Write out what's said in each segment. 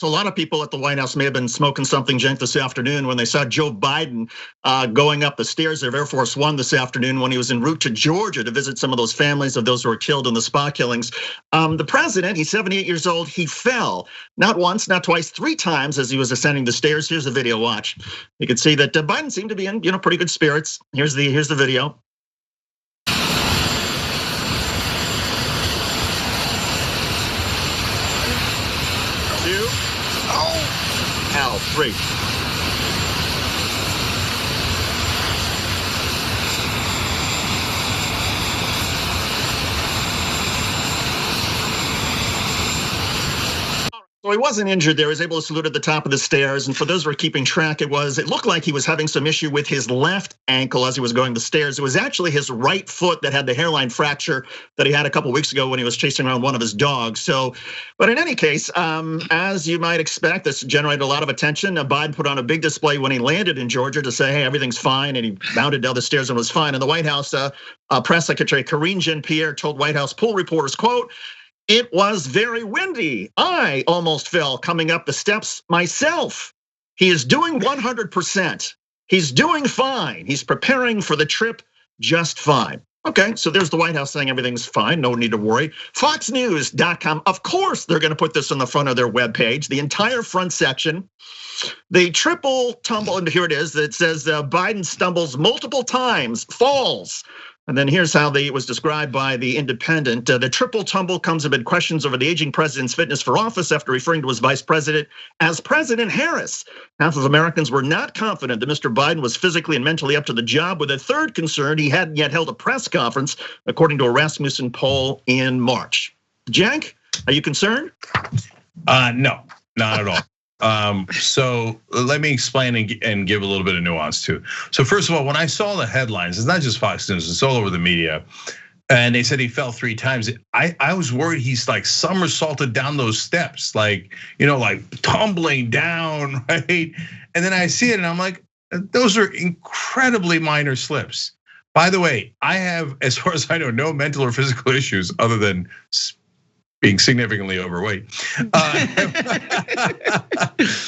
So a lot of people at the White House may have been smoking something, Cenk, this afternoon when they saw Joe Biden going up the stairs of Air Force One this afternoon when he was en route to Georgia to visit some of those families of those who were killed in the spa killings. The president, he's 78 years old, he fell not once, not twice, 3 times as he was ascending the stairs. Here's the video, watch. You can see that Biden seemed to be in pretty good spirits. Here's the video. 3. So he wasn't injured there. He was able to salute at the top of the stairs. And for those who are keeping track, it looked like he was having some issue with his left ankle as he was going the stairs. It was actually his right foot that had the hairline fracture that he had a couple weeks ago when he was chasing around one of his dogs. So, but in any case, as you might expect, this generated a lot of attention. Biden put on a big display when he landed in Georgia to say, hey, everything's fine. And he bounded down the stairs and was fine. And the White House press secretary Karine Jean-Pierre told White House pool reporters, quote, "It was very windy. I almost fell coming up the steps myself. He is doing 100%. He's doing fine. He's preparing for the trip just fine." Okay, so there's the White House saying everything's fine, no need to worry. FoxNews.com, of course they're gonna put this on the front of their webpage, the entire front section. The triple tumble, and here it is, that says Biden stumbles multiple times, falls. And then here's how it was described by the Independent. The triple tumble comes amid questions over the aging president's fitness for office after referring to his vice president as President Harris. Half of Americans were not confident that Mr. Biden was physically and mentally up to the job, with a third concerned he hadn't yet held a press conference, according to a Rasmussen poll in March. Cenk, are you concerned? No, not at all. So let me explain and give a little bit of nuance too. So first of all, when I saw the headlines, it's not just Fox News, it's all over the media. And they said he fell 3 times. I was worried he's like somersaulted down those steps, like, like tumbling down, right? And then I see it and I'm like, those are incredibly minor slips. By the way, I have, as far as I know, no mental or physical issues other than being significantly overweight.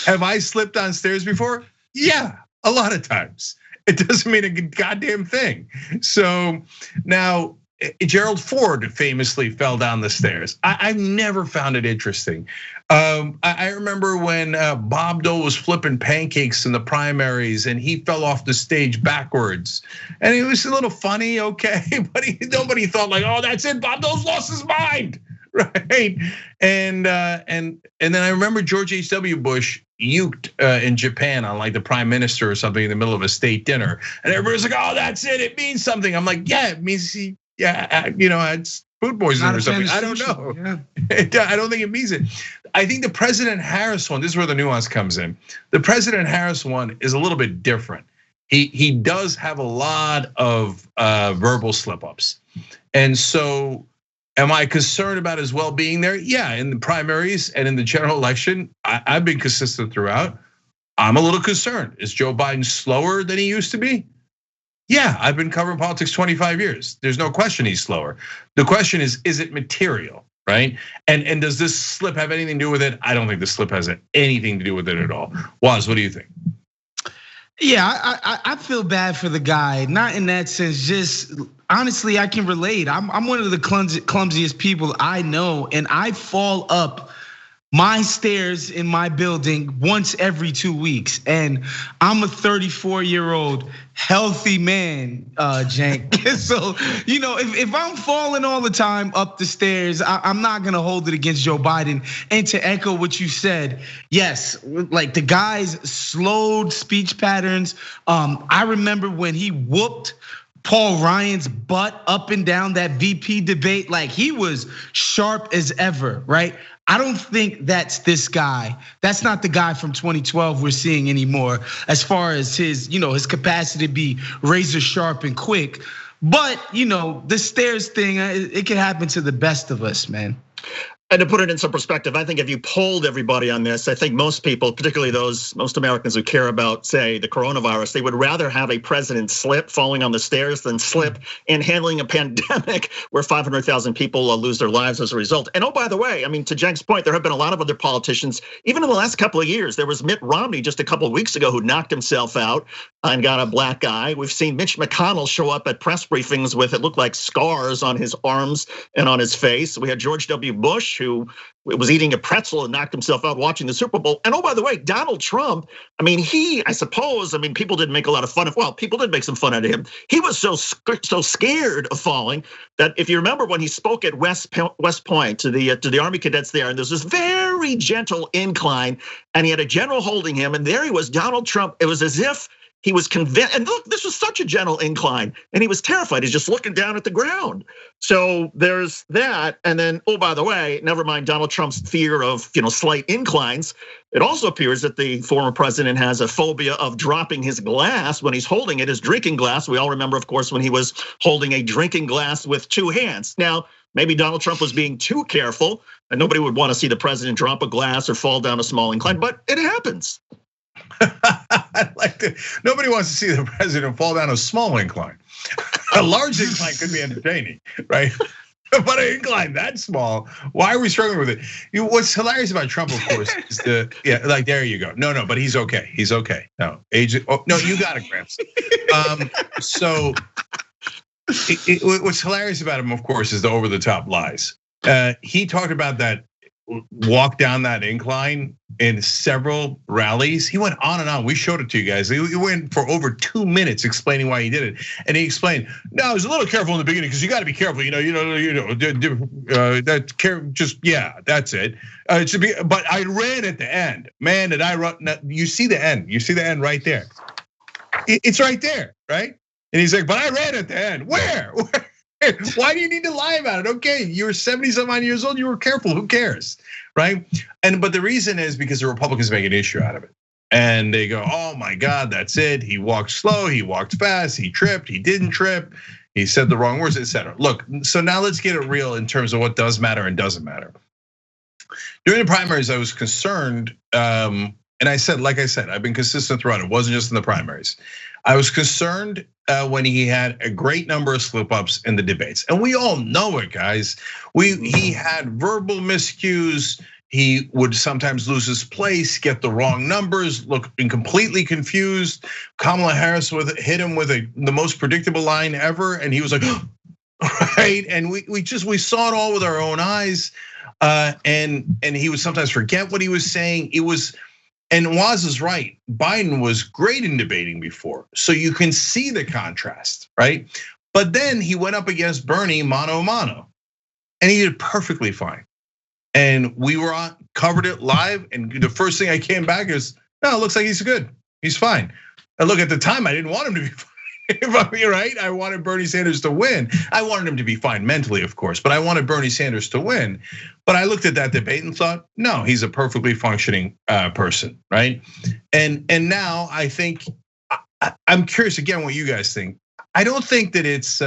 Have I slipped on stairs before? Yeah, a lot of times. It doesn't mean a goddamn thing. So now, Gerald Ford famously fell down the stairs. I've never found it interesting. I remember when Bob Dole was flipping pancakes in the primaries and he fell off the stage backwards. And it was a little funny, okay, but nobody thought like, oh, that's it, Bob Dole's lost his mind. Right, and then I remember George H.W. Bush uked in Japan on like the prime minister or something in the middle of a state dinner, and everybody's like, "Oh, that's it. It means something." I'm like, "Yeah, it means he, it's food poisoning or something." I don't know. Yeah. I don't think it means it. I think the President Harris one. This is where the nuance comes in. The President Harris one is a little bit different. He does have a lot of verbal slip-ups, and so. Am I concerned about his well-being there? Yeah, in the primaries and in the general election, I've been consistent throughout. I'm a little concerned. Is Joe Biden slower than he used to be? Yeah, I've been covering politics 25 years. There's no question he's slower. The question is it material, right? And does this slip have anything to do with it? I don't think the slip has anything to do with it at all. Woz, what do you think? Yeah, I feel bad for the guy, not in that sense, just honestly, I can relate. I'm one of the clumsiest people I know, and I fall up my stairs in my building once every 2 weeks. And I'm a 34-year-old healthy man, Cenk. So, if I'm falling all the time up the stairs, I'm not gonna hold it against Joe Biden. And to echo what you said, yes, like the guy's slowed speech patterns. I remember when he whooped Paul Ryan's butt up and down that VP debate, like he was sharp as ever, right? I don't think that's this guy. That's not the guy from 2012 we're seeing anymore, as far as his capacity to be razor sharp and quick. But the stairs thing, it can happen to the best of us, man. And to put it in some perspective, I think if you polled everybody on this, I think most people, particularly most Americans who care about, say, the coronavirus, they would rather have a president slip falling on the stairs than slip in handling a pandemic where 500,000 people lose their lives as a result. And oh, by the way, I mean, to Cenk's point, there have been a lot of other politicians, even in the last couple of years. There was Mitt Romney just a couple of weeks ago who knocked himself out and got a black eye. We've seen Mitch McConnell show up at press briefings with, it looked like, scars on his arms and on his face. We had George W. Bush, who was eating a pretzel and knocked himself out watching the Super Bowl. And oh, by the way, Donald Trump, I mean, people didn't make a lot of fun of, well, people did make some fun out of him. He was so scared of falling that if you remember when he spoke at West Point to the Army cadets there, and there's this very gentle incline, and he had a general holding him, and there he was, Donald Trump. It was as if he was convinced, and look, this was such a gentle incline, and he was terrified. He's just looking down at the ground. So there's that, and then, oh, by the way, never mind Donald Trump's fear of slight inclines. It also appears that the former president has a phobia of dropping his glass when he's holding it, his drinking glass. We all remember, of course, when he was holding a drinking glass with two hands. Now, maybe Donald Trump was being too careful, and nobody would want to see the president drop a glass or fall down a small incline, but it happens. Nobody wants to see the president fall down a small incline. A large incline could be entertaining, right? But an incline that small, why are we struggling with it? What's hilarious about Trump, of course, is there you go. No, but he's okay. He's okay. No, no, you got it, Gramps. So what's hilarious about him, of course, is the over-the-top lies. He talked about that walk down that incline in several rallies. He went on and on. We showed it to you guys. He went for over 2 minutes explaining why he did it, and he explained, "No, I was a little careful in the beginning because you got to be careful. That's it. But I ran at the end. Man, did I run? You see the end. You see the end right there. It's right there, right?" And he's like, "But I ran at the end. Where? Why do you need to lie about it? Okay, you were 70-some odd years old. You were careful. Who cares, right?" But the reason is because the Republicans make an issue out of it, and they go, "Oh my God, that's it. He walked slow. He walked fast. He tripped. He didn't trip. He said the wrong words, etc." Look, so now let's get it real in terms of what does matter and doesn't matter. During the primaries, I was concerned, and I said, like I said, I've been consistent throughout. It wasn't just in the primaries. I was concerned when he had a great number of slip-ups in the debates, and we all know it, guys. He had verbal miscues. He would sometimes lose his place, get the wrong numbers, look completely confused. Kamala Harris hit him with the most predictable line ever, and he was like, right? And we saw it all with our own eyes. And he would sometimes forget what he was saying. And Woz is right. Biden was great in debating before, so you can see the contrast, right? But then he went up against Bernie mano a mano, and he did perfectly fine. And we covered it live, and the first thing I came back is, no, it looks like he's good. He's fine. And look, at the time, I didn't want him to be fine. If I'm right, I wanted Bernie Sanders to win. I wanted him to be fine mentally, of course, but I wanted Bernie Sanders to win. But I looked at that debate and thought, no, he's a perfectly functioning person, right? And now I think, I'm curious again what you guys think. I don't think that it's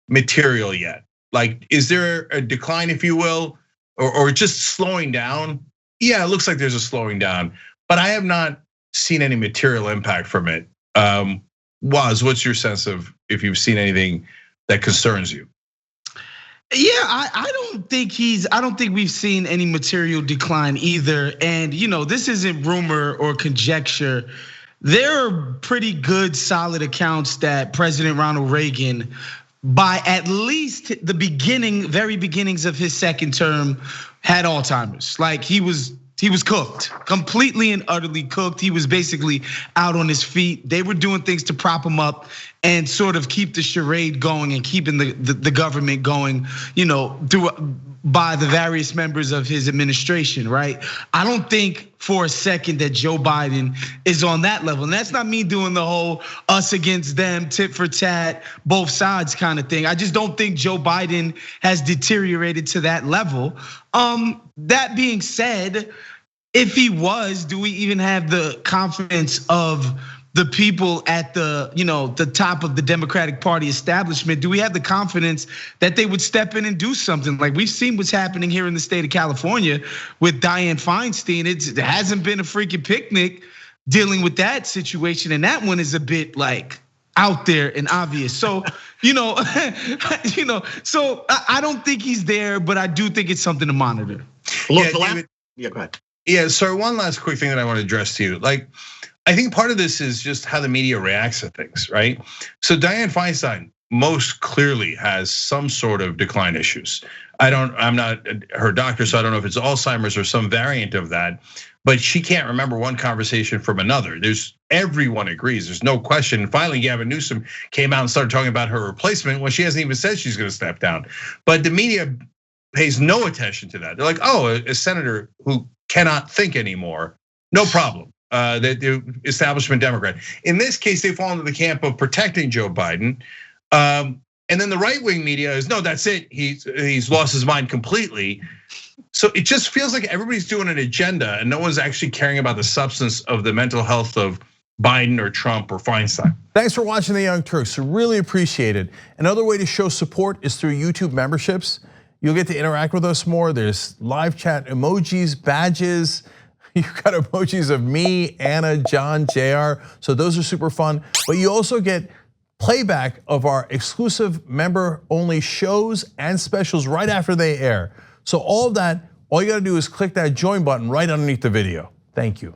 material yet. Like, is there a decline, if you will, or just slowing down? Yeah, it looks like there's a slowing down, but I have not seen any material impact from it. Woz, what's your sense of if you've seen anything that concerns you? Yeah, I don't think we've seen any material decline either. And this isn't rumor or conjecture. There are pretty good, solid accounts that President Ronald Reagan, by at least the very beginnings of his second term, had Alzheimer's. Like he was cooked, completely and utterly cooked. He was basically out on his feet. They were doing things to prop him up and sort of keep the charade going and keeping the government going, by the various members of his administration, right? I don't think for a second that Joe Biden is on that level. And that's not me doing the whole us against them, tit for tat, both sides kind of thing. I just don't think Joe Biden has deteriorated to that level. That being said, if he was, do we even have the confidence of the people at the, the top of the Democratic Party establishment, do we have the confidence that they would step in and do something? Like we've seen what's happening here in the state of California with Dianne Feinstein. It hasn't been a freaking picnic dealing with that situation, and that one is a bit like out there and obvious. So, so I don't think he's there, but I do think it's something to monitor. Look, go ahead. Yeah, so one last quick thing that I want to address to you. Like, I think part of this is just how the media reacts to things, right? So Dianne Feinstein most clearly has some sort of decline issues. I'm not her doctor, so I don't know if it's Alzheimer's or some variant of that, but she can't remember one conversation from another. Everyone agrees, there's no question. Finally, Gavin Newsom came out and started talking about her replacement when she hasn't even said she's gonna step down. But the media pays no attention to that. They're like, oh, a senator who cannot think anymore, no problem. The establishment Democrat. In this case, they fall into the camp of protecting Joe Biden. And then the right-wing media is, no, that's it. He's lost his mind completely. So it just feels like everybody's doing an agenda and no one's actually caring about the substance of the mental health of Biden or Trump or Feinstein. Thanks for watching the Young Turks, really appreciate it. Another way to show support is through YouTube memberships. You'll get to interact with us more. There's live chat emojis, badges. You've got emojis of me, Anna, John, JR. So those are super fun. But you also get playback of our exclusive member-only shows and specials right after they air. So all of that, all you gotta do is click that join button right underneath the video. Thank you.